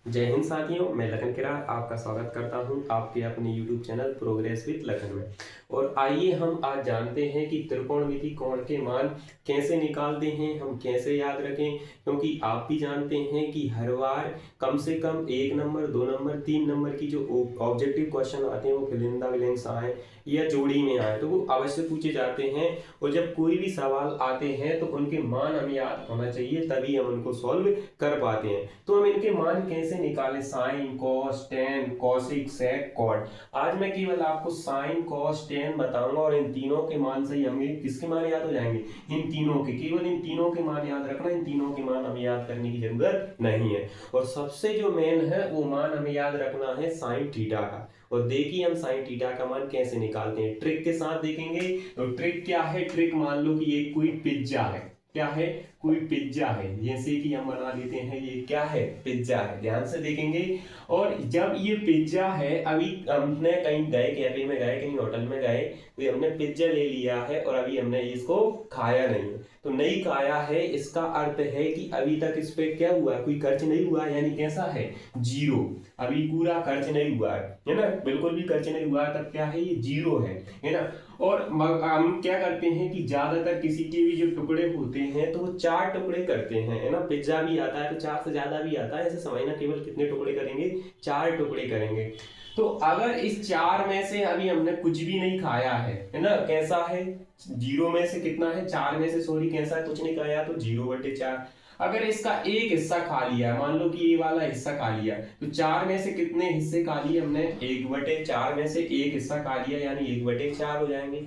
जय हिंद साथियों, मैं लखन किरार आपका स्वागत करता हूं आपके अपने YouTube channel progress with Lakhan में। और आइए हम आज जानते हैं कि त्रिकोणमिति कोण के मान कैसे निकालते हैं, हम कैसे याद रखें। क्योंकि आप भी जानते हैं कि हर बार कम से कम 1 नंबर 2 नंबर 3 नंबर की जो ऑब्जेक्टिव क्वेश्चन आते हैं वो फिल इन द ब्लैंक्स आए या जोड़ी में आए तो वो अवश्य पूछे जाते हैं। और जब कोई भी सवाल आते हैं तो उनके मान हमें याद होना चाहिए, तभी हम उनको सॉल्व कर पाते हैं। तो हम इनके मान कैसे निकालें, sine cos tan cosec sec cot. आज मैं केवल आपको साइन कॉस टेन बताऊंगा और इन तीनों के मान से हमें किसके मान याद हो जाएंगे, इन तीनों के, केवल इन तीनों के मान याद रखना, इन तीनों के मान हमें याद करने की जरूरत नहीं है। और सबसे जो मेन है वो मान हमें याद रखना है साइन थीटा का। और देखिए हम साइन थीटा का मान कैसे निकालते हैं, ट्रिक के साथ देखेंगे। तो ट्रिक क्या है, ट्रिक मान लो कि ये कोई पिज्जा है, क्या है, कोई पिज्जा है, जैसे कि हम बना लेते हैं, ये क्या है, पिज्जा है, ध्यान से देखेंगे। और जब ये पिज्जा है, अभी हमने कहीं गए, कैफे में गए, कहीं होटल में गए, तो हमने पिज्जा ले लिया है और अभी हमने इसको खाया नहीं, तो नहीं खाया है, इसका अर्थ है कि अभी तक इस पे क्या हुआ है, कोई खर्च नहीं हुआ, यानी कैसा है, जीरो। अभी पूरा खर्च नहीं हुआ है ना, बिल्कुल भी खर्च नहीं हुआ है, तब क्या है, ये जीरो है ना। और हम क्या करते हैं कि ज्यादातर किसी के भी जो टुकड़े होते हैं तो वो 4 टुकड़े करते हैं, है ना। पिज्जा भी आता है तो 4 से ज्यादा भी आता है, ऐसे समझना, केवल कितने टुकड़े करेंगे, 4 टुकड़े करेंगे। तो अगर इस 4 में से अभी हमने कुछ भी नहीं खाया है ना, कैसा है, जीरो में से कितना है, 4 में से, सॉरी, कैसा है, कुछ नहीं खाया तो 0/4। अगर इसका एक हिस्सा खा लिया, मान लो कि ये वाला हिस्सा खा लिया, तो 4 में से कितने हिस्से खा लिए हमने, 1/4 में से एक हिस्सा खा लिया, यानी 1/4 हो जाएंगे।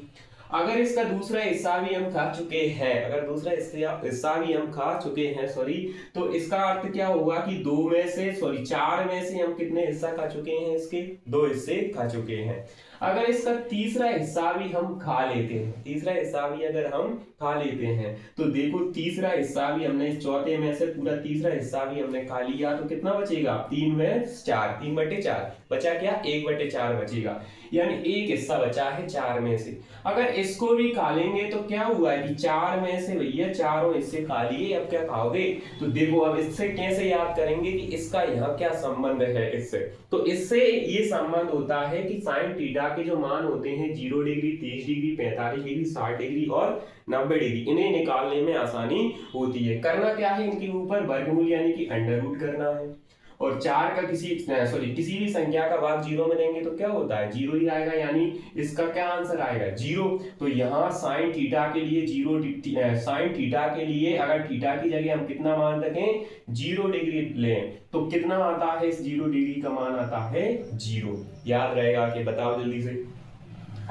अगर इसका दूसरा हिस्सा भी हम खा चुके हैं, अगर दूसरा हिस्सा भी हम खा चुके हैं, सॉरी, तो इसका अर्थ क्या होगा कि 2 में से, सॉरी, 4 में से हम कितने हिस्सा खा चुके हैं, इसके 2 हिस्से खा चुके हैं। अगर इसका तीसरा हिस्सा भी हम खा लेते हैं, तीसरा हिस्सा भी अगर हम खा लेते हैं, तो देखो तीसरा हिस्सा भी हमने, इस चौथे में से पूरा तीसरा हिस्सा भी हमने खा लिया, तो कितना बचेगा, 3 में 4, 3/4 बचा, क्या, 1/4 बचेगा, यानी एक हिस्सा बचा है 4 में से। अगर इसको भी खा लेंगे तो क्या हुआ है कि 4 में से भैया चारों हिस्से खा लिए, अब क्या खाओगे, तो देखो अब इससे कैसे याद करेंगे कि इसका यहाँ क्या संबंध है इससे। तो इससे ये संबंध होता है कि साइन थीटा के जो मान होते हैं 0 डिग्री, 30 डिग्री, 45 डिग्री, 60 डिग्री और 90 डिग्री, इन्हें निकालने में आसानी होती है। करना क्या है, इनके ऊपर वर्गमूल यानी कि अंडर रूट करना है। और 4 का किसी भी संख्या का भाग 0 में देंगे तो क्या होता है, 0 ही आएगा, यानी इसका क्या आंसर आएगा, 0। तो यहाँ साइन थीटा के लिए 0, साइन थीटा के लिए अगर थीटा की जगह हम कितना मान रखें, 0 डिग्री लें, तो कितना आता है, इस 0 डिग्री का मान आता है 0। याद रहेगा कि, बताओ जल्दी से।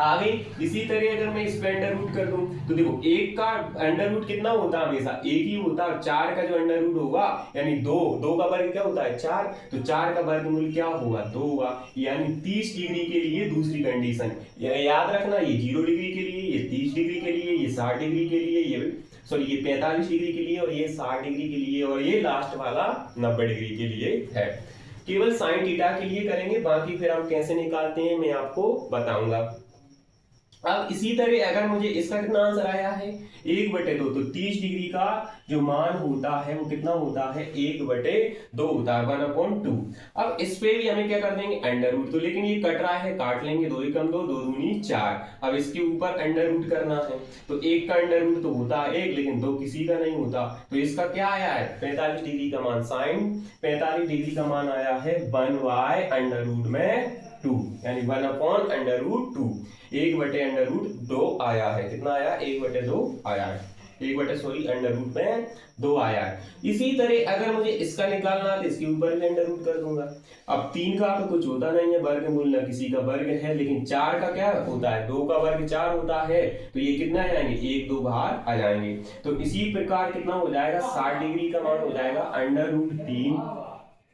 आगे इसी तरह अगर मैं इस पे अंडर रूट कर दूं, तो देखो एक का अंडर रूट कितना होता है, हमेशा एक ही होता है। 4 का जो अंडर रूट होगा, यानी 2 का वर्ग क्या होता है, 4, तो 4 का वर्गमूल क्या होगा, 2 होगा, यानी 30 डिग्री के लिए दूसरी कंडीशन। याद रखना, ये 0 डिग्री के लिए, ये 30 डिग्री के लिए, ये 60 डिग्री के लिए, ये सॉरी ये 45 डिग्री के लिए, और ये 60 डिग्री के लिए, और ये लास्ट वाला 90 डिग्री के लिए है। केवल साइन थीटा के लिए करेंगे, बाकी फिर हम कैसे निकालते हैं मैं आपको बताऊंगा। अब इसी तरह अगर मुझे इसका कितना आंसर आया है, 1/2, तो 30 डिग्री का जो मान होता है वो कितना होता है, 1/2 होता है, 1/2। अब इस पे भी हमें क्या कर देंगे, अंडर रूट, तो लेकिन ये कट रहा है, काट लेंगे, 2 एकम 2, 2 दूनी 4। अब इसके ऊपर अंडर रूट करना है, तो 1 का अंडर रूट तो होता है 1, लेकिन 2 किसी का नहीं होता, तो इसका क्या आया है, 45 डिग्री का मान, साइन 45 डिग्री का मान आया है 1/√2, यानी 1/√2, 1/√2 आया है, कितना आया, 1/2 आया है, 1/2 आया है। इसी तरह अगर मुझे इसका निकालना है तो इसके ऊपर भी अंडर रूट कर दूंगा। अब 3 का तो कुछ होता नहीं है, वर्गमूल ना किसी का वर्ग है, लेकिन 4 का क्या होता है, 2 का वर्ग 4 होता है, तो ये कितना आ जाएंगे, 1 2 बाहर आ जाएंगे। तो इसी प्रकार कितना हो जाएगा, 60 डिग्री का मान हो जाएगा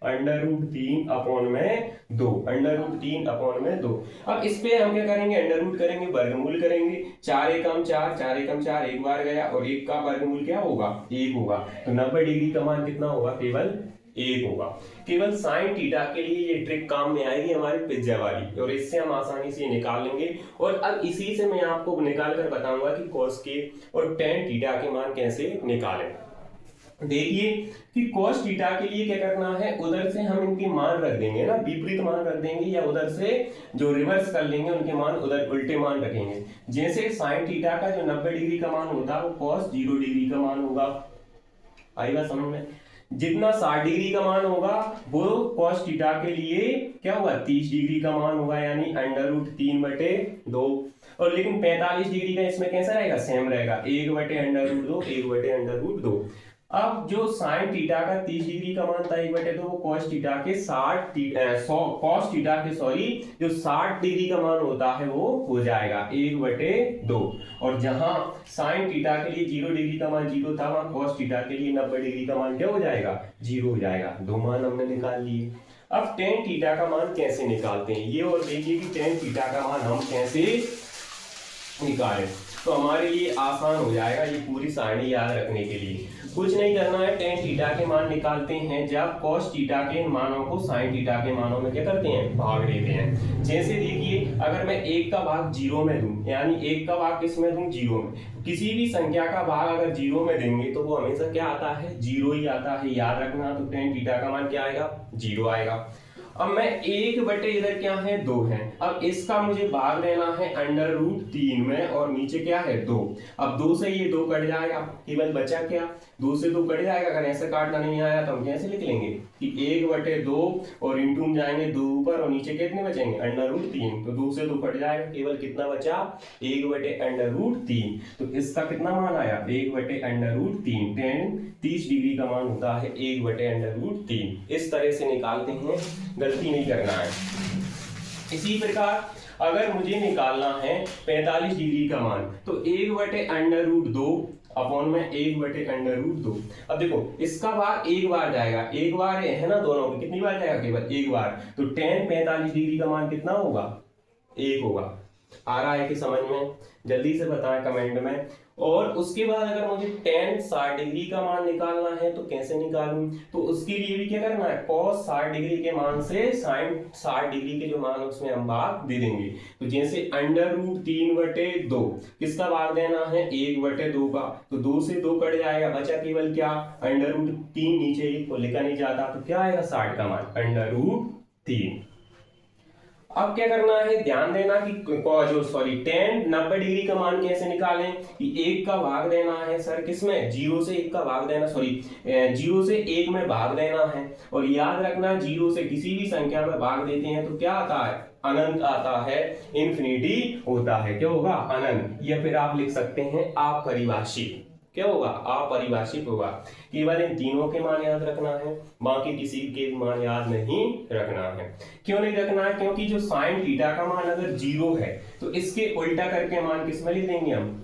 √3 अपॉन में 2, √3/2। अब इस पे हम क्या करेंगे, अंडर रूट करेंगे, वर्गमूल करेंगे, 4 एकम 4, 4 एकम 4 एक बार गया, और 1 का वर्गमूल क्या होगा, 1 होगा, तो 90 डिग्री का मान कितना होगा, केवल 1 होगा। केवल साइन थीटा के लिए ये ट्रिक काम में आएगी हमारी पिज्जा वाली, और इससे हम आसानी से निकाल लेंगे। और अब इसी से मैं आपको निकाल कर बताऊंगा कि कॉस के और टेन थीटा के मान कैसे निकालें। देखिए कि cos थीटा के लिए क्या करना है, उधर से हम इनके मान रख देंगे ना, विपरीत मान रख देंगे, या उधर से जो रिवर्स कर लेंगे उनके मान उधर उल्टे मान रखेंगे। जैसे sin थीटा का जो 90 डिग्री का मान होता है वो cos 0 डिग्री का मान होगा। आई बात समझ में? जितना 60 डिग्री का मान होगा वो cos थीटा के लिए क्या होगा, 30 डिग्री का मान होगा, यानी √3/2। और लेकिन 45 डिग्री का इसमें कैसा रहेगा, सेम रहेगा, 1/√2, 1/√2। अब जो sin थीटा का 30 डिग्री का मान था 1/2, वो cos थीटा के cos थीटा के जो 60 डिग्री का मान होता है वो हो जाएगा 1/2। और जहां sin थीटा के लिए 0 डिग्री का मान 0 था, वहां cos थीटा के लिए 90 डिग्री का मान क्या हो जाएगा, 0 हो जाएगा। दो मान हमने निकाल लिए। अब tan थीटा का मान कैसे निकालते हैं ये, और देखिए कि tan थीटा का मान हम कैसे निकालें, तो हमारे लिए आसान हो जाएगा ये पूरी सारणी याद रखने के लिए। कुछ नहीं करना है, tan थीटा के मान निकालते हैं जब cos थीटा के मानों को sin थीटा के मानों में क्या करते हैं, भाग देते हैं। जैसे देखिए अगर मैं 1 का भाग 0 में दूं, यानी 1 का भाग किस में दूं, 0 में, किसी भी संख्या का भाग अगर 0 में देंगे तो वो हमेशा क्या आता है, 0 ही आता है, याद रखना। तो tan थीटा का मान क्या आएगा, 0 आएगा। अब मैं 1 इधर क्या है, 2 है, अब इसका मुझे भाग देना है √3 में, और नीचे क्या है, 2। अब 2 से ये 2 कट जाएगा, केवल बचा क्या, 2 से 2 कट जाएगा। अगर ऐसे काटना नहीं आया तो हम कैसे लिख लेंगे कि 1/2 और इंटू में जाएंगे 2 ऊपर, और नीचे कितने बचेंगे, √3। तो 2 से 2 कट जाएगा, केवल कितना बचा, 1/√3। तो इसका कितना मान आया, 1/√3। tan 30 डिग्री का मान होता है 1/√3। इस तरह से निकालते हैं, गलती नहीं करना है। इसी प्रकार अगर मुझे निकालना है 45 डिग्री का मान, तो 1/√2 अपॉन में 1/√2। अब देखो इसका भाग एक बार जाएगा, एक बार है ना, दोनों में कितनी बार जाएगा, केवल एक बार। तो tan 45 डिग्री का मान कितना होगा, 1 होगा। आ रहा है कि समझ में, जल्दी से बताएं कमेंट में। और उसके बाद अगर मुझे tan 60 डिग्री का मान निकालना है तो कैसे निकालूं, तो उसके लिए भी क्या करना है, cos 60 डिग्री के मान से sin 60 डिग्री के जो मान उसमें हम भाग दे देंगे। तो जैसे √3/2 किसका भाग देना है, 1/2 का, तो 2 से 2 कट जाएगा, बचा केवल क्या, √3, नीचे 1 को लिखा नहीं जाता, तो क्या आएगा 60 का मान √3। अब क्या करना है, ध्यान देना कि tan 90 डिग्री का मान कैसे निकालें, कि 1 का भाग देना है सर किसमें, 0 से 1 का भाग देना, 0 से 1 में भाग देना है। और याद रखना 0 से किसी भी संख्या में भाग देते हैं तो क्या आता है, अनंत आता है, इन्फिनिटी होता है, क्या होगा, अनंत। या फिर आप लिख सकते हैं अपरिभाषित, क्या होगा, अपरिभाषित होगा। केवल इन तीनों के मान याद रखना है, बाकी किसी के मान याद नहीं रखना है। क्यों नहीं रखना है, क्योंकि जो sin थीटा का मान अगर 0 है तो इसके उल्टा करके मान किस में लिख देंगे हम,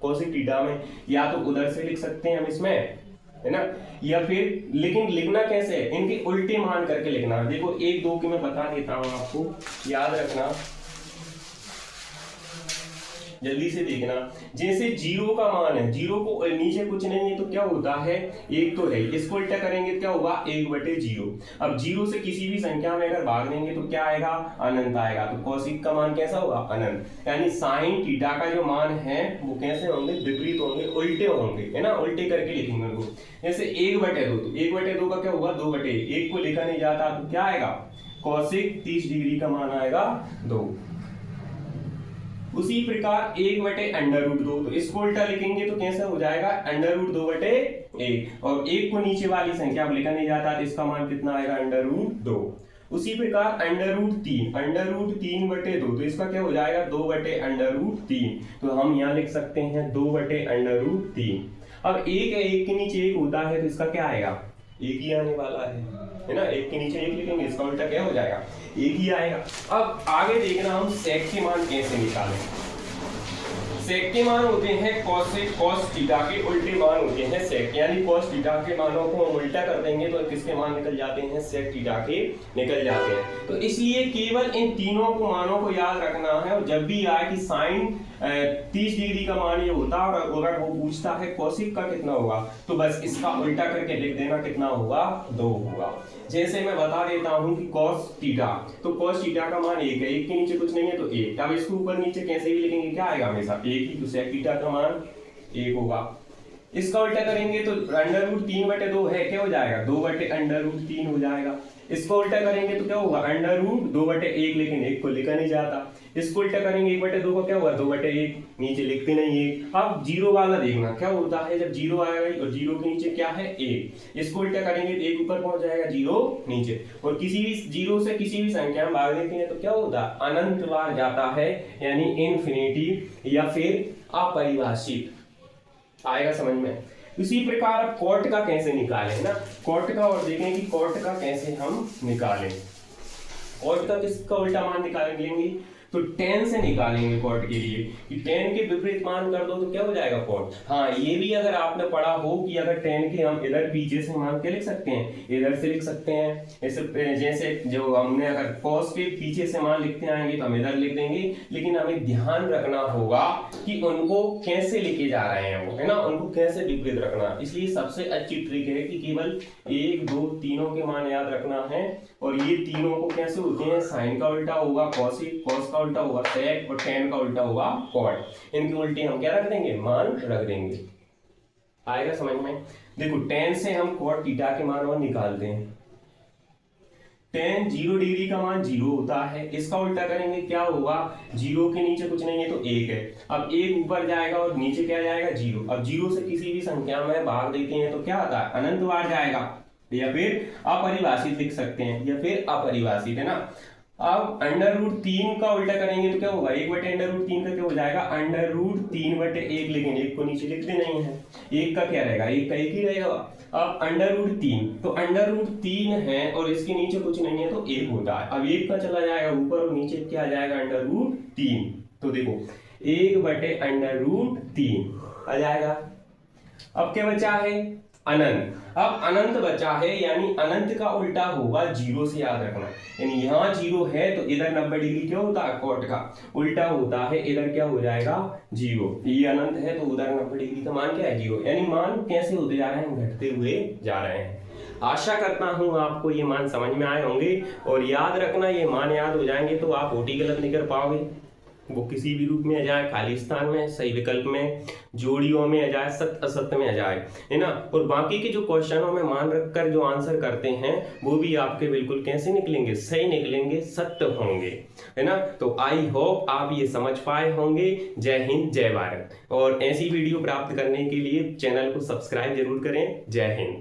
cosec थीटा में। या तो उधर से लिख सकते हैं हम इसमें, है ना, या फिर लेकिन लिखना कैसे है, इनके उल्टे मान करके लिखना। देखो 1 2 के मैं बता देता हूं आपको, याद रखना, जल्दी से देखना। जैसे 0 का मान है, 0 को नीचे कुछ नहीं है तो क्या होता है, 1 तो है, इसको उल्टा करेंगे तो क्या होगा, 1/0। अब 0 से किसी भी संख्या में अगर भाग देंगे तो क्या आएगा, अनंत आएगा। तो cosec का मान कैसा होगा, अनंत। यानी sin थीटा का जो मान है वो कैसे होंगे, विपरीत होंगे, उल्टे होंगे, है ना, उल्टे करके लिखेंगे उनको। जैसे 1/2, तो 1/2 का क्या होगा, 2/1, 1 को लिखा नहीं जाता तो क्या आएगा, cosec 30 डिग्री का मान आएगा 2। उसी प्रकार 1/√2, तो इसको उल्टा लिखेंगे तो कैसा हो जाएगा, √2/1, और 1 को नीचे वाली संख्या अब लिखा नहीं जाता तो इसका मान कितना आएगा, √2। उसी प्रकार √3/2, तो इसका क्या हो जाएगा, 2/√3। तो हम यहाँ लिख सकते हैं 2/√3। अब 1 है, 1 के नीचे 1 होता है तो इसका क्या आएगा, 1 ही आने वाला है ना, 1 के नीचे 1 लिखेंगे, इसका उल्टा क्या हो जाएगा, 1 ही आएगा। अब आगे देखना हम sec के मान कैसे निकालें। sec के मान होते हैं cos थीटा के उल्टे मान होते हैं sec, यानी cos थीटा के मानों को हम उल्टा कर देंगे तो किसके मान निकल जाते हैं, sec थीटा के निकल जाते हैं। तो इसलिए केवल इन तीनों को मानों को याद रखना है, और जब भी आए कि sin 30 डिग्री का मान ये होता है, और अगर वो पूछता है cosec का कितना होगा तो बस इसका उल्टा करके लिख देना, कितना होगा, 2 होगा। जैसे मैं बता देता हूं कि cos थीटा, तो cos थीटा का मान 1 है, 1 के नीचे कुछ नहीं है तो 1। अब इसको ऊपर नीचे कैसे भी लिखेंगे क्या आएगा, हमेशा 1 ही, तो sec थीटा का मान 1 होगा। इसका उल्टा करेंगे तो √3/2 है, क्या हो जाएगा 2/√3 हो जाएगा। इसको उल्टा करेंगे तो क्या होगा √2/1, लेकिन 1 को लिखा नहीं जाता। इसको उल्टा करेंगे 1/2 को क्या होगा 2/1, नीचे लिखते नहीं 1। अब जीरो वाला देखना क्या होता है, जब जीरो आएगा और जीरो के नीचे क्या है 1, इसको उल्टा करेंगे तो 1 ऊपर पहुंच जाएगा, जीरो नीचे। और किसी भी जीरो से किसी भी संख्या में भाग देते हैं तो क्या होता है अनंत बार जाता है, यानी इन्फिनिटी या फिर अपरिभाषित। आएगा समझ में। इसी प्रकार अब कॉट का कैसे निकालें ना, कॉट का, और देखें कि कॉट का कैसे हम निकालें। कॉट का किसका उल्टा मान निकालेंगे तो tan से निकालेंगे कॉट के लिए, कि tan के विपरीत मान कर दो तो क्या हो जाएगा कॉट। हाँ, ये भी अगर आपने पढ़ा हो कि अगर tan के हम इधर पीछे से मान के लिख सकते हैं, इधर से लिख सकते हैं, जैसे जो हमने अगर cos के पीछे से मान लिखते आएंगे तो हम इधर लिख देंगे, लेकिन हमें ध्यान रखना होगा कि उनको कैसे लिखे जा रहे हैं वो, है ना, उनको कैसे विपरीत रखना। इसलिए सबसे अच्छी ट्रिक है कि केवल 1 2 तीनों के मान याद रखना है, और ये तीनों को कैसे होते हैं, साइन का उल्टा होगा कॉसिक, कॉस का उल्टा होगा सेक, और tan का उल्टा होगा कॉट। इनके उल्टे हम क्या रख देंगे, मान रख देंगे। आएगा समझ में। देखो tan से हम cot थीटा के मान और निकालते हैं। tan 0 डिग्री का मान 0 होता है, इसका उल्टा करेंगे क्या होगा, 0 के नीचे कुछ नहीं है तो 1 है। अब 1 ऊपर जाएगा और नीचे क्या जाएगा 0। अब 0 से किसी भी संख्या में भाग देते हैं तो क्या आता है अनंत बार जाएगा, या फिर अपरिभाषित लिख सकते हैं, या फिर अपरिभाषित, है ना। अब √3 का उल्टा करेंगे तो क्या होगा 1/√3 का क्या हो जाएगा √3/1, लेकिन 1 को नीचे लिखते नहीं है, 1 का क्या रहेगा 1 का 1 ही रहेगा। अब √3 तो √3 है और इसके नीचे कुछ नहीं है तो 1 होता है। अब 1 का चला जाएगा ऊपर और नीचे क्या आ जाएगा √3, तो देखो 1/√3 आ जाएगा। अब क्या बचा है अनंत। अब अनंत बचा है, यानी अनंत का उल्टा होगा 0 से, याद रखना। यानी यहाँ 0 है तो इधर 90 डिग्री क्या होता है कॉट का उल्टा होता है, इधर क्या हो जाएगा 0। ये अनंत है तो उधर 90 डिग्री का मान क्या है 0। यानी मान कैसे होते जा रहे हैं, घटते हुए जा रहे हैं। आशा करता हूं आपको ये मान समझ में आए होंगे, और याद रखना ये मान याद हो जाएंगे तो आप ओटी गलत नहीं कर पाओगे। वो किसी भी रूप में आ जाए, खाली स्थान में, सही विकल्प में, जोड़ियों में आ जाए, सत्य असत्य में आ जाए, है ना। और बाकी के जो क्वेश्चनों में मान रखकर जो आंसर करते हैं वो भी आपके बिल्कुल कैसे निकलेंगे, सही निकलेंगे, सत्य होंगे, है ना। तो आई होप आप ये समझ पाए होंगे। जय हिंद, जय भारत। और ऐसी वीडियो प्राप्त करने के लिए चैनल को सब्सक्राइब जरूर करें। जय हिंद।